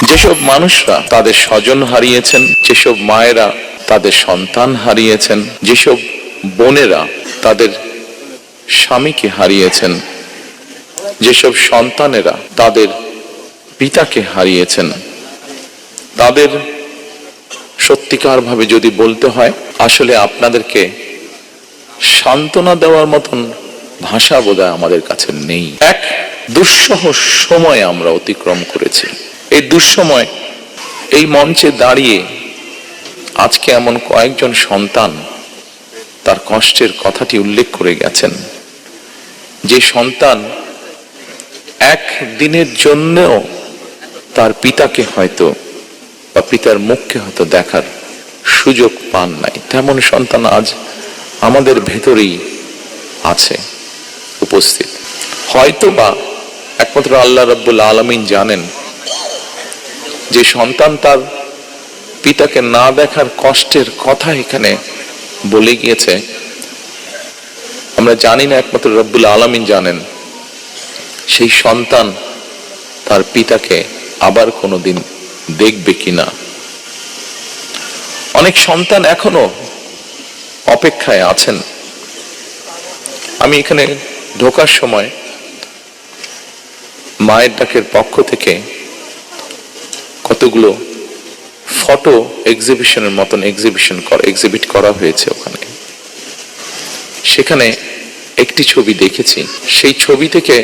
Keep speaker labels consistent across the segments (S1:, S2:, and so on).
S1: যেসব মানুষরা তাদের স্বজন হারিয়েছেন, যেসব মায়েরা তাদের সন্তান হারিয়েছেন, যেসব বোনেরা তাদের স্বামীকে হারিয়েছেন, যেসব সন্তানেরা তাদের পিতাকে হারিয়েছেন, তাদের সত্যিকার ভাবে যদি বলতে হয়, আসলে আপনাদেরকে সান্ত্বনা দেওয়ার মতন ভাষা বোধহয় আমাদের কাছে নেই। এক দুঃসহ সময় আমরা অতিক্রম করেছি। এই দুঃসময় এই মঞ্চে দাঁড়িয়ে আজকে এমন কয়েকজন সন্তান তার কষ্টের কথাটি উল্লেখ করে গেছেন, যে সন্তান এক দিনের জন্যও তার পিতাকে হয়তো বা পিতার মুখকে হয়তো দেখার সুযোগ পান নাই। তেমন সন্তান আজ আমাদের ভেতরেই আছে উপস্থিত। হয়তো বা একমাত্র আল্লাহ রাব্বুল আলামিন জানেন যে সন্তান তার পিতাকে না দেখার কষ্টের কথা এখানে বলে গিয়েছে। আমরা জানি না, একমাত্র রাব্বুল আলামিন জানেন সেই সন্তান তার পিতাকে আবার কোনোদিন দেখবে কিনা। অনেক সন্তান এখনো অপেক্ষায় আছেন। আমি এখানে ঢোকার সময় মায়ের ডাকের পক্ষ থেকে কতগুলো ফটো এক্সিবিশনের মতন এক্সিবিট করা হয়েছে ওখানে। সেখানে একটি ছবি দেখেছি, সেই ছবি থেকে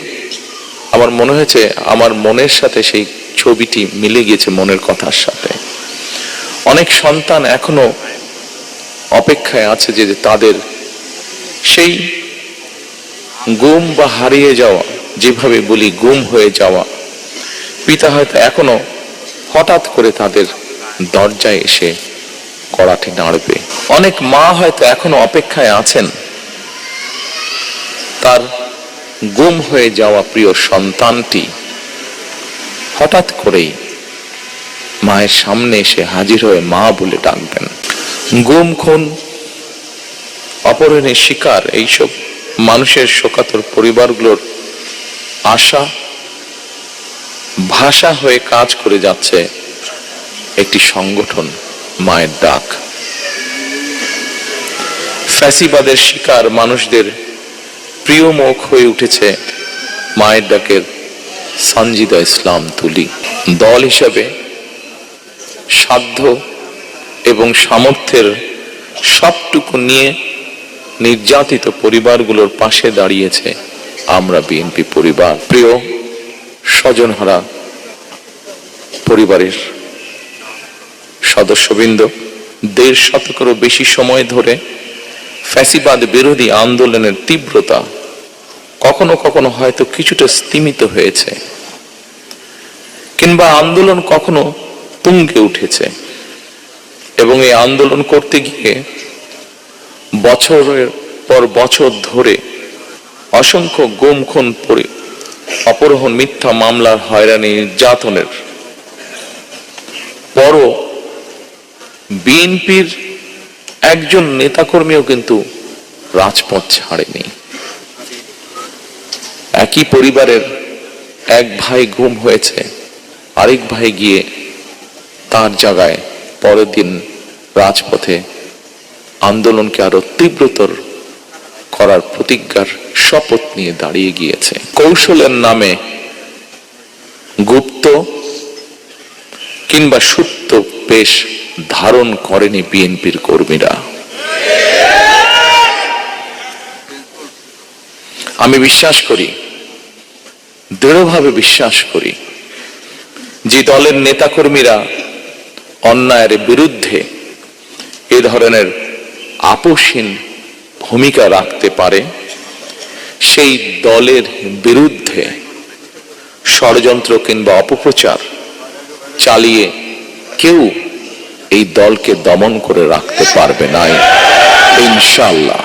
S1: আমার মনে হয়েছে আমার মনের সাথে সেই ছবিটি মিলে গিয়েছে মনের কথার সাথে। অনেক সন্তান এখনো অপেক্ষায় আছে যে তাদের সেই গুম বা হারিয়ে যাওয়া, যেভাবে বলি গুম হয়ে যাওয়া পিতা হয়তো এখনো হঠাৎ করে তাদের দরজায় এসে কড়াটি নাড়বে। অনেক মা হয়তো এখনো অপেক্ষায় আছেন তার গুম হয়ে যাওয়া প্রিয় সন্তানটি হঠাৎ করেই মায়ের সামনে এসে হাজির হয়ে মা বলে ডাকবেন। গুম, খুন, অপহরণের শিকার এইসব মানুষের শোকাতুর পরিবারগুলোর আশা ভাষা হয়ে কাজ করে যাচ্ছে একটি সংগঠন, মায়ের ডাক। ফ্যাসিবাদের শিকার মানুষদের প্রিয় মুখ হয়ে উঠেছে মায়ের ডাকের সানজিদা ইসলাম তুলি। দল হিসাবে সাধ্য এবং সামর্থ্যের সবটুকু নিয়ে নির্যাতিত পরিবারগুলোর পাশে দাঁড়িয়েছে আমরা বিএনপি পরিবার। প্রিয় স্বজনহারা পরিবারের সদস্যবৃন্দ, ১.৫ শতকেরও বেশি সময় ধরে ফ্যাসিবাদ বিরোধী আন্দোলনের তীব্রতা কখনো কখনো হয়তো কিছুটা স্তিমিত হয়েছে, কিংবা আন্দোলন কখনো তুঙ্গে উঠেছে, এবং এই আন্দোলন করতে গিয়ে বছরের পর বছর ধরে অসংখ্য গুম, খুন, অপহরণ, মিথ্যা মামলার হয়রানি, নির্যাতনের পরও বিএনপির একজন নেতাকর্মীও কিন্তু রাজপথ ছাড়েনি। একই পরিবারের এক ভাই গুম হয়েছে, আরেক ভাই গিয়ে তার জায়গায় পরের দিন রাজপথে আন্দোলনকে আরো তীব্রতর করার প্রতিজ্ঞার শপথ নিয়ে দাঁড়িয়ে গিয়েছে। কৌশলের নামে গুপ্ত কিংবা সুপ্ত বেশ ধারণ করেনি বিএনপির কর্মীরা। আমি বিশ্বাস করি, দৃঢ়ভাবে বিশ্বাস করি, যে দলের নেতাকর্মীরা অন্যায়ের বিরুদ্ধে এ ধরনের আপোষহীন ভূমিকা রাখতে পারে, সেই দলের বিরুদ্ধে ষড়যন্ত্র কিংবা অপপ্রচার চালিয়ে কেউ এই দলকে দমন করে রাখতে পারবে না ইনশাআল্লাহ।